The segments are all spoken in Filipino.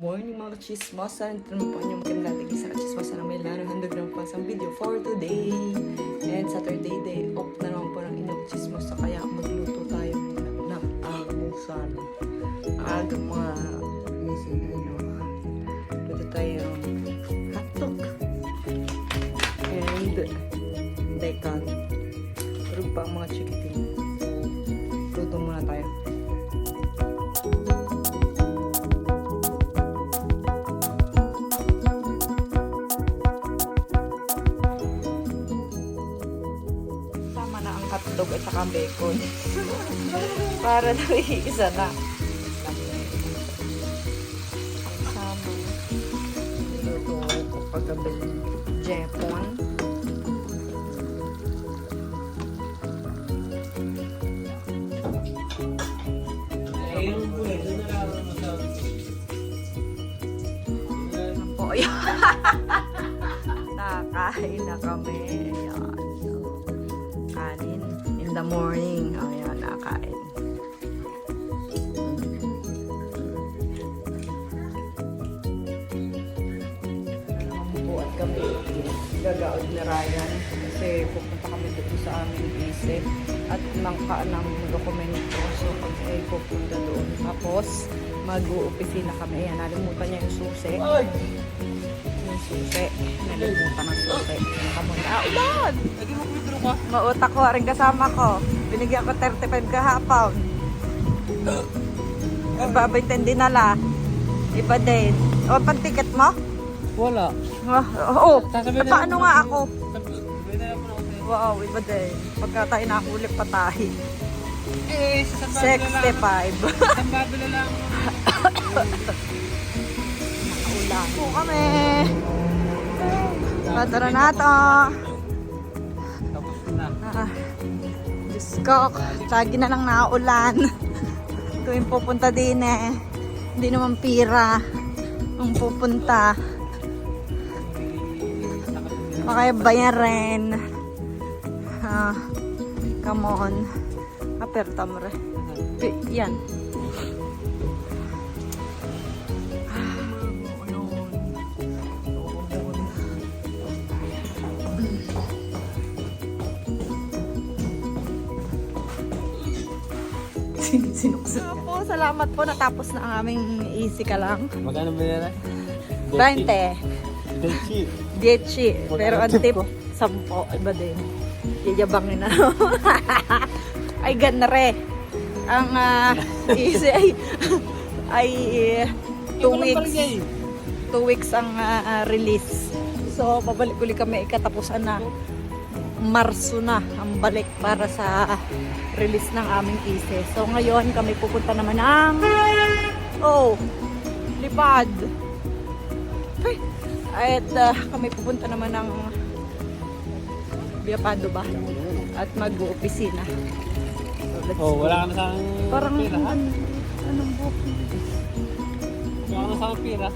Morning mga chismosa, nandito naman po inyong magandang sa chismosa na may laro. Handog naman po isang video for today. And Saturday day off na naman po ng inyong chismosa. Kaya magluto tayo ng almusal. Aga mga gising na luto tayo hotdog. And daikon. Pero pa ang mga chikiting. Luto muna tayo. Hotdog at saka bacon. Para daw isa na. Sama. Niluto ko paggabi. Jepon. Po, yun. Nakain na kami. Ayan. Kanin in the morning. Ayan, nakain. Po at kami gagaod ni Ryan kasi pupunta kami dito sa aming isip at nangkaanang dokumento. So pag ay pupunta doon. Tapos mag-uopisina kami. Ayan, nalimutan niya yung susi. Susi. Nalimutan ng susi. Nakamuna. Ulan! Lagi mo withdraw ka? Mautak ko. Rin kasama ko. Binigyan ko 35 kahapon. Babay din nala. Iba din. O, pan-ticket mo? Wala. Oo. Sasabihin na Paano lang nga po- ako? Sabihin na lang po ako sa'yo. Wow, iba din. Pagka tayo nahuli pa tayo. Eh, sa San Babila lang. 65. San Babila lang. Ulan po kami. Patara na to. Tapos na. Diyos ko, lagi na lang naulan. Tuwing pupunta din eh. Hindi naman pira. Ang pupunta. Makaya rin. Come on. Aperta mo rin. Yan. Sinuksin po. Salamat po. Natapos na ang aming easy ka lang. Magkano ba yan? 20. Dechi. 10. Pero ang tip, 10. Iba din. Yayabangin na. Ay, ganare. Ang easy ay 2 weeks. 2 weeks ang release. So, pabalik ulit kami. Ikatapusan na. Marso na ang balik para sa release ng aming ise. So ngayon kami pupunta naman ng lipad. At kami pupunta naman ng Biapado ba? At mag-opisina. So, Wala ka na sa parang pira, ha? anong buhok? Wala ka na sa pira.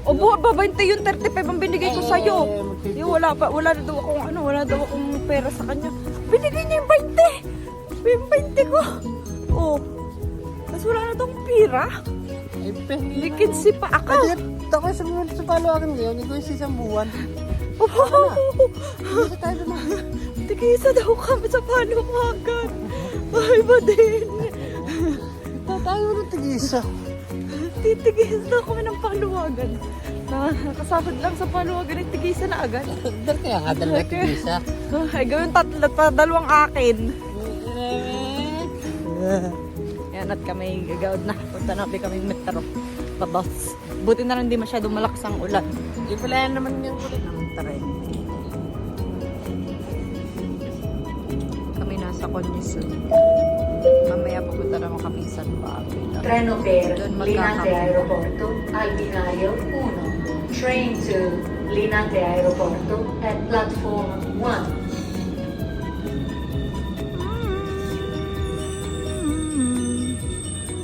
O babante yung 35 ang binigay ko sa'yo. Yung wala daw akong pera sa kanya. Binigay niya yung 20. Yung 20 ko. Oh. Tapos wala na tong pira. Ay, pengi. Likin si pa ako. Ay, ako sa paluwagan ngayon. Ikaw yung isang buwan. Hindi tayo naman. Tigisa daw kami sa paluwagan. Ay ba din. Tayo mo ng tigisa. Titigisa daw kami ng paluwagan. Nakasabad lang sa paluwagan ay tigisa na agad. Dahil kaya nga dalawa tigisa. Ay gawin tatlo pa, dalawang akin. Yan at kami gagawad na. Punta na kami metro. Pabas. Buti na lang hindi masyadong malakas ang ulan. Yung pala naman yung kulit. Ng tren. Kami nasa Condition. Mamaya pupunta naman kami sa Bago. Treno per Doon Linate magkakapit. Aeroporto al binario 1. Train to Linate Aeroporto at platform 1.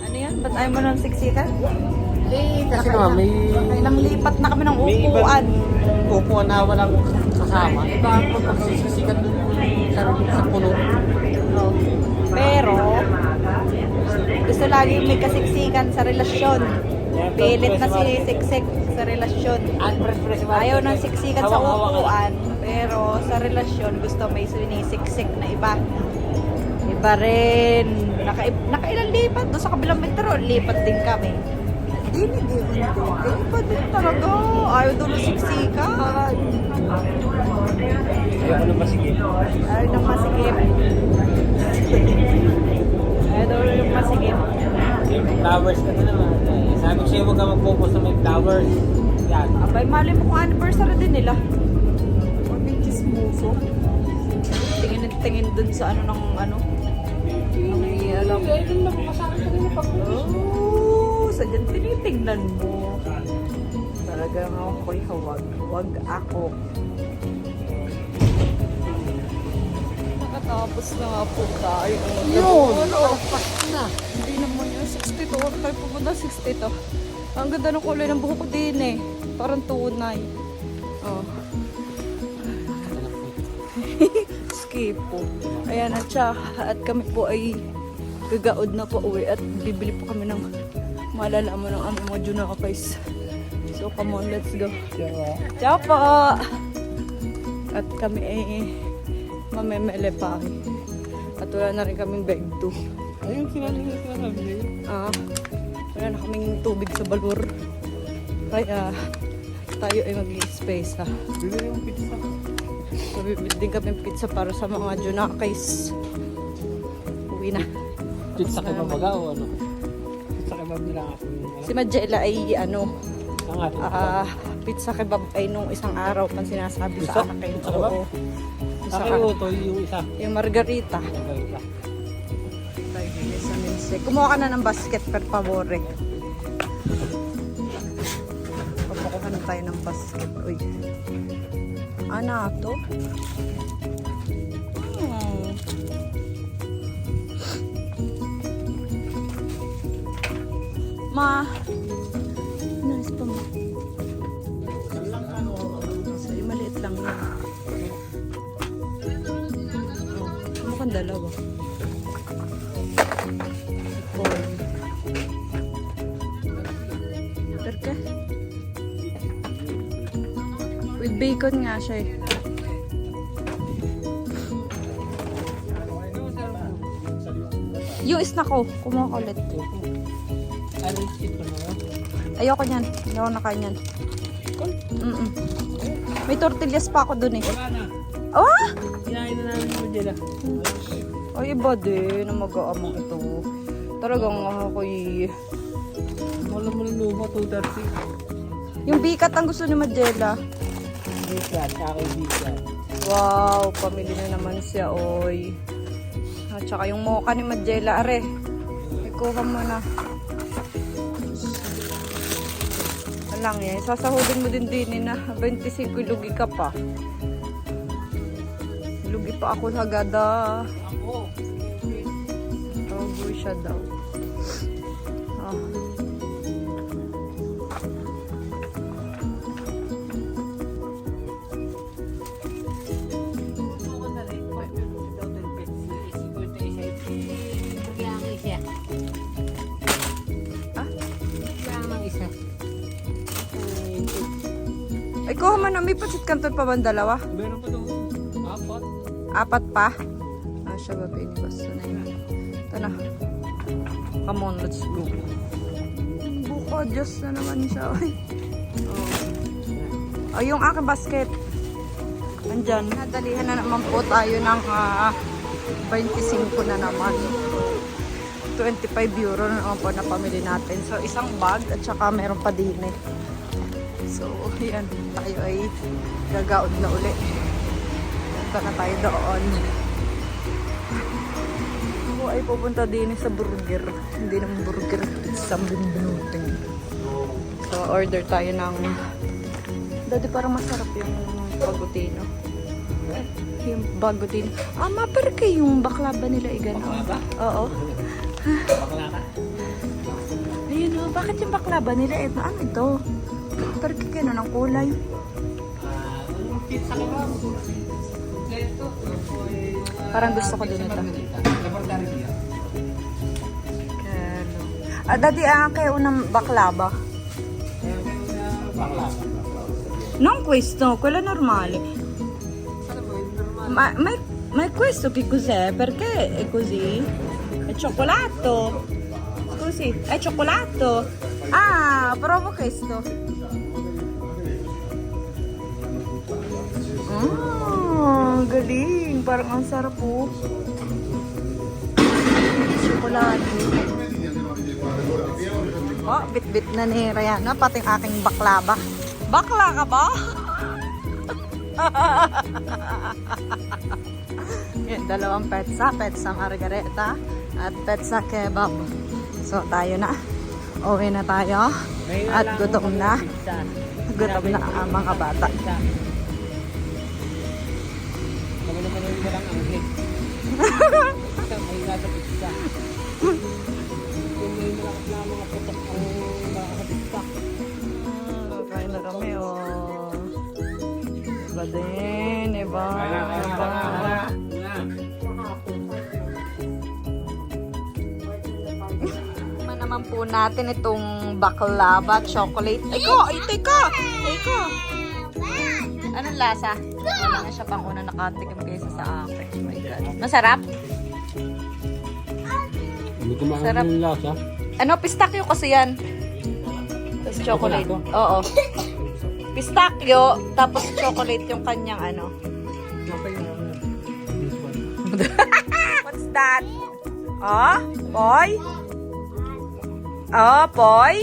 Ano yan? Ba't ayaw mo ng siksikan? Eh, kasi naman may... Ilang lipat na kami ng May upuan. upuan na walang kasama. Iba ang pagsisikat dun sa puno. Oh. Pero, gusto lagi may kasiksikan sa relasyon. Pilit na si Siksik sa relasyon. Ayaw ng siksikan sa upuan, pero sa relasyon gusto may sinisiksik na iba. Iba rin. Nakailang lipat. Doon sa kabilang metro, lipat din kami. Hindi. Lipat din talaga. Ayaw doon ng siksikan. Ayaw na masigit. Ayaw nang masigip. Ayaw daw yung masigip. Flowers ka na naman. Sabi ko sa'yo, huwag ka mag-focus sa may flowers. Yan. Abay, mali mo kung anniversary din nila. Huwag yung chismoso. Tingin dun sa ano ng ano. May alam. Oh, sadyan tinitingnan mo. Talagang ako'y hawag. Huwag ako. Nakatapos na nga po tayo. Yun! Nakatapos na. Hindi naman yun. 62. Ako tayo pupunta 62. Ang ganda ng kulay ng buhok ko din eh. Parang tunay. Oh. Skip po. Ayan at siya. At kami po ay gagaod na po uwi. At bibili po kami ng malalaman ng aming mga junakais. So come on, let's go. Ciao po! At kami ay mamemele pa. At wala na rin kaming bag to. Ayun, sinasabi niyo. Wala na kaming tubig sa balur. Kaya tayo ay mag-i-space ha. Bibili yung pizza. So bibili din kami pizza para sa mga junakais. Uwi na. Pizza kay Mamaga o ano? Pizza kay Mamaga lang ako. Si Majela ay ano, Ang ating pizza kebab ay nung isang araw pang sinasabi Pizza? sa akin. Pizza kebab? Oo. Isa Akin o, ito yung isa. yung margarita. Margarita. Kumuha ka na ng basket per favore. Papakuha na tayo ng basket. Uy. Ano to? Ma. Nice pa mo. Sorry, maliit lang yan. Mukhang dalawa. Terka? With bacon nga siya eh. Yung isna ko, kumuha ko ulit. Ano yung chip ano? Ayoko niyan. Ayoko na kain yan. May tortillas pa ako dun eh. Wala na. Ah! Kinain na namin yung Magela. Ay, iba din na mag-aamang ito. Talagang ako'y... Wala mo ng luma, 230. Yung bikat ang gusto ni Majela. Bigat, ako yung bigat. Wow, pamili na naman siya, oy. At saka yung mocha ni Majela, are. Ikuha mo na. Alang yan, sasahudin mo din na 25 lugi ka pa. Lugi pa ako sa gada. Ako. Tawag siya daw. Ah. Ay, kuha man na. May patsit kanton pa ba ang dalawa? Meron pa doon. 4. 4 pa? Ah, siya ba pinibas? So na yun. Ito na. Come on, let's go. Buka, Diyos na naman siya. Oh, yung aking basket. Andyan. Nadalihan na naman po tayo ng 25 na naman. 25 euro na naman po na pamili natin. So, isang bag at saka meron pa din eh. So, yan. Tayo ay gagaod na uli. Punta na tayo doon. Ako ay pupunta din sa burger. Hindi naman burger. Isang binuting. So, order tayo ng... Dati parang masarap yung bagutino. Yung bagutino. Ah, maparke yung baklava nila igano. Baklava? Oo. Bakla ka. Ayun o, bakit yung baklava nila? Ano ito? Parke kayo ng kulay. Yung pizza ka ba? Kompleto. Parang gusto ko din ito. Laboratory niya. Dati kayo unang baklava. Non questo, quello normale. Ma è questo che cos'è? Perché è così? È cioccolato. Scusi, è cioccolato. Ah, provo questo. Galing. Parang ang sarap po. Chocolate. Oh, bit-bit na ni Rayana. Pati ang aking baklava. Bakla ka ba? Yan, dalawang petsa margareta at petsa kebab. So tayo na. Uwi na tayo. At gutom na. Gutom na ang mga bata. Kami naman yung walang anghit. May nasa pizza. Yung may malakas na mga putok ang mga pizza. Kain na kami, oh. Iba din, iba. Naman po natin itong baklava chocolate. Iko! Anong lasa? Wala na siya pang una nakatikim kaysa sa akin. Oh my God. Masarap? Hindi ko Sarap. yung lasa. Ano, pistachio kasi yan. Tapos chocolate. Oo. Pistachio, tapos chocolate yung kanyang ano. What's that? Oh, boy? Oh, boy?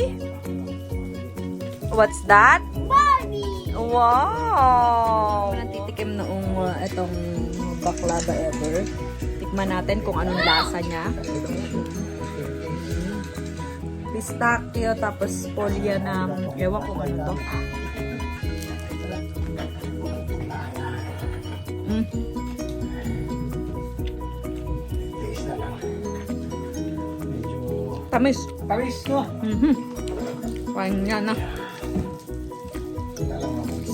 What's that? Wow! Walang titikim noong itong baklava ever. Tikman natin kung anong lasa niya. Pistachio, tapos polya ng ewan kung ano to. Tamis. Paris, no? Kain niya na.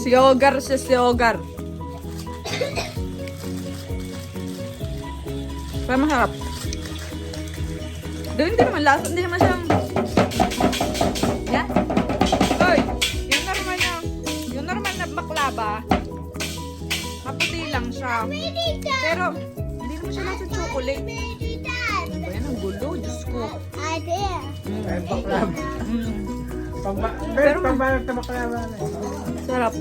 Siyogar siya, siyogar. Pero masarap. Doon hindi naman lasa, hindi naman siyang... Yan. Oy, yung normal na baklava, maputi lang siya. Pero, hindi naman siya lasa chocolate. Ano ba yan? Ang gulo, Diyos ko. Baklava. Pero pagbalak na baklava na. sarap.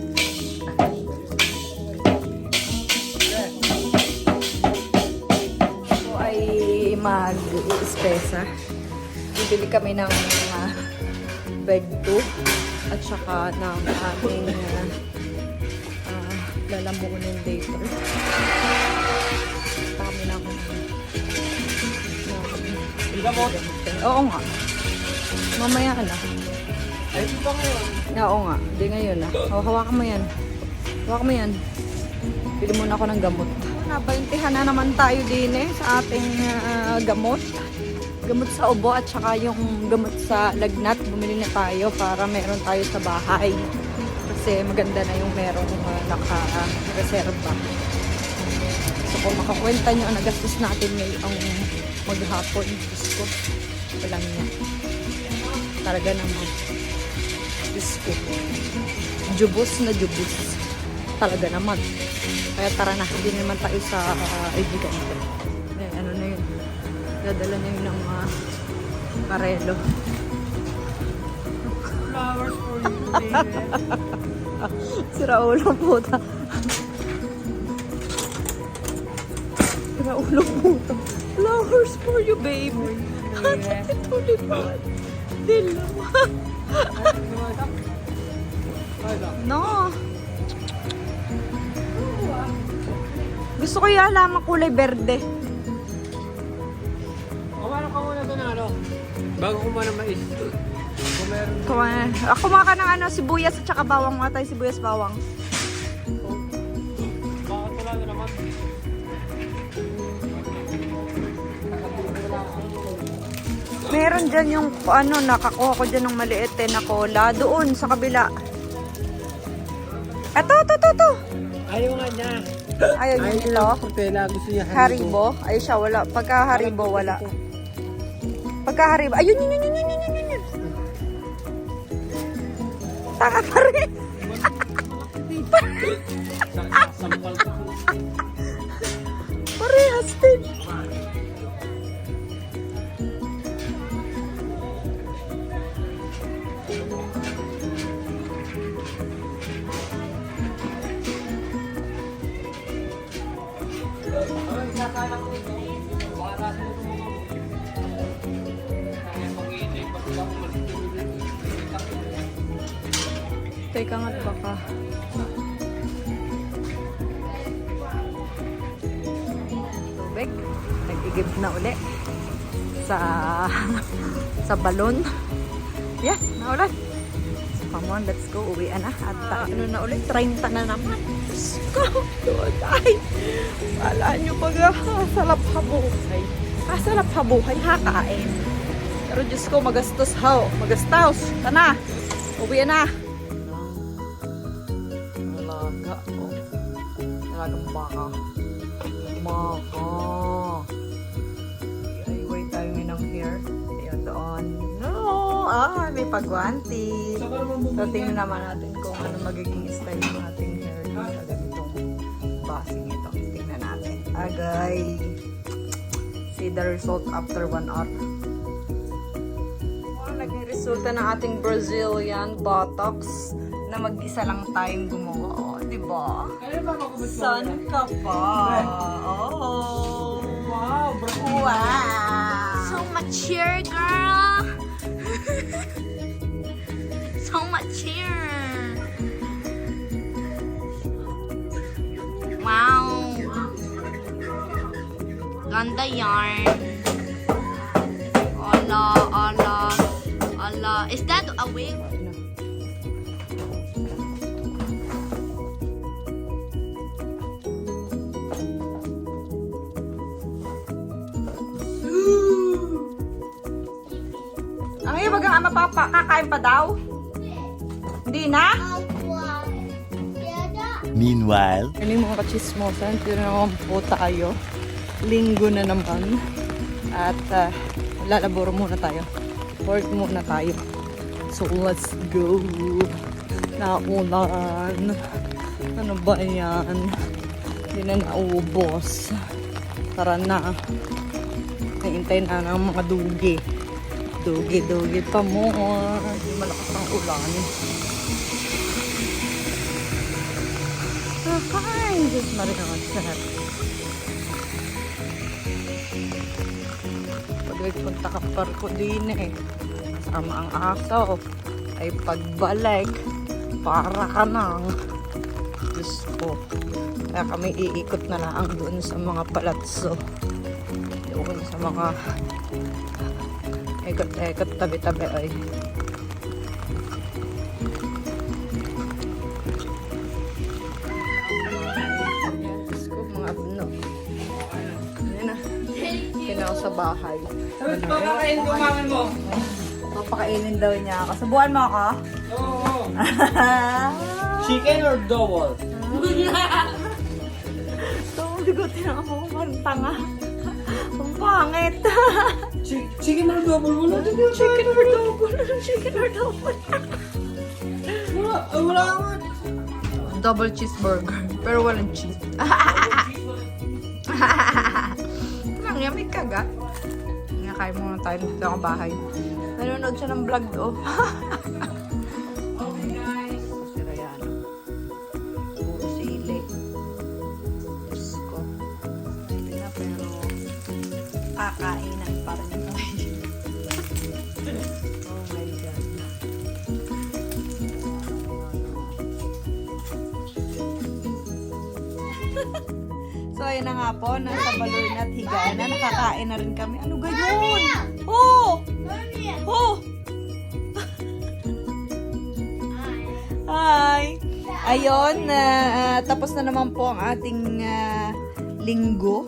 Ako ay mag-ispesa. Bibili kami ng bag 2 at saka ng aming lalamunin later. Kami ng Gamot. Oo nga. Mamaya na. Ay, di ba ngayon? Oo nga. Hindi ngayon na. Hawakan mo yan. Hawakan mo yan. Pili muna ako ng gamot. Nabaintihan na naman tayo din sa ating gamot. Gamot sa ubo at saka yung gamot sa lagnat. Bumili na tayo para meron tayo sa bahay. Kasi maganda na yung merong naka-reserva. So kung makakwenta nyo ang nagastos natin ngayong maghapon. Diyos ko. Walang niya. Talaga naman. Diyos ko. Jubos na jubos. Talaga naman. Kaya tara na. Hindi naman tayo sa ibigan ko. Ano na yun. Dadala na yun ng Carelo. Flowers for you, baby. Sira ulo puta. Sira ulo puta. Flowers for you, baby. Ito lipat. Dilaw. No. Gusto ko yung alamang kulay berde. Kumano ka muna doon, ano? Bago kumana mais. Kung meron... Kumaka ng sibuyas at saka bawang. Mga tayo sibuyas bawang. Bakit wala na naman? Meron dyan yung nakakuha ko dyan ng maliit na cola. Doon sa kabila. Ito. Ayaw nga niya. Ayaw niya ito. Putela, gusto niya Haribo. Ay siya, wala. Pagka Haribo, wala. Pagka Haribo. Ayun. Tanga pa rin. Sampal ka. Parehas din. Teka nga't baka. Tubig. Nag-igib na uli. Sa balon. Yeah, naulan. So come on, let's go. Uwian na. At ano na ulit? 30 na naman. Diyos ko. Ay. Wala nyo pag salap habuhay. Salap habuhay, hakain. Pero Diyos ko, magastos how. Magastos. Tana. Uwian na. Alaga. Oh. Alagang baka. Baka. Ay, tayo ng hair. Ayan doon. No! May pagwanti. So, tingnan naman natin kung ano magiging style ng ating hair sa ganitong basing ito. Tingnan natin. Agay. See the result after 1 hour. Naging resulta ng ating Brazilian Botox na mag-isa lang tayong gumawa. Oh, diba? San ka pa? Oh. Wow, bro. Wow. So mature, girl. So mature. Wow. Ganda yarn. Ala, ala, ala. Is that a wig? Ang iyo bagang ama papa, kakain pa daw? Hindi na? Meanwhile, Ano mga kachismosa, dito na naman po tayo. Linggo na naman. At lalaboro muna tayo. Work muna tayo. So let's go. Naulan. Ano ba yan? Hindi na naubos. Tara na. Naintay na ng mga dugi. Dugi pa mo. Malakas ang ulan. Hi! Diyos Maria, ang sarap. Pag punta ka parko din kasama ang aso, ay pagbalik, para ka nang Diyos ko. Kaya kami iikot na lang doon sa mga palatso. Doon sa mga ikot-ikot tabi-tabi ay. Diyos ko, mga abno. Ayan na. Kinaw sa bahay. Papakain ko mami mo. Papakainin daw niya ako. Subuhan mo ako? Oo. Chicken or double? So, ligotin ako. Parang tanga. Ang pangit. Chicken or double? Wala din yung Chicken or double. Chicken or double. Wala nga. Double cheeseburger. Pero walang cheese. Parang yummy kaga. Nakain muna tayo dito sa bahay. Nanonood siya ng vlog do. Sira yan. Puro sili. Diyos ko. Sili na pero kakainan pa rin ito. Oh my God. So, ayun na nga po. Nasa balon at higaan na. Nakakain na rin kami. Ano gayon? Oh! Oh! Hi! Ayun, tapos na naman po ang ating linggo.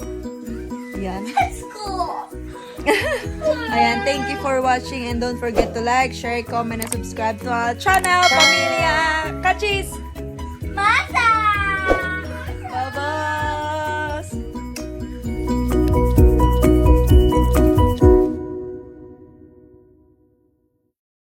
Yan. Ayan, thank you for watching and don't forget to like, share, comment, and subscribe to our channel, Pamilya Kachis! Masa!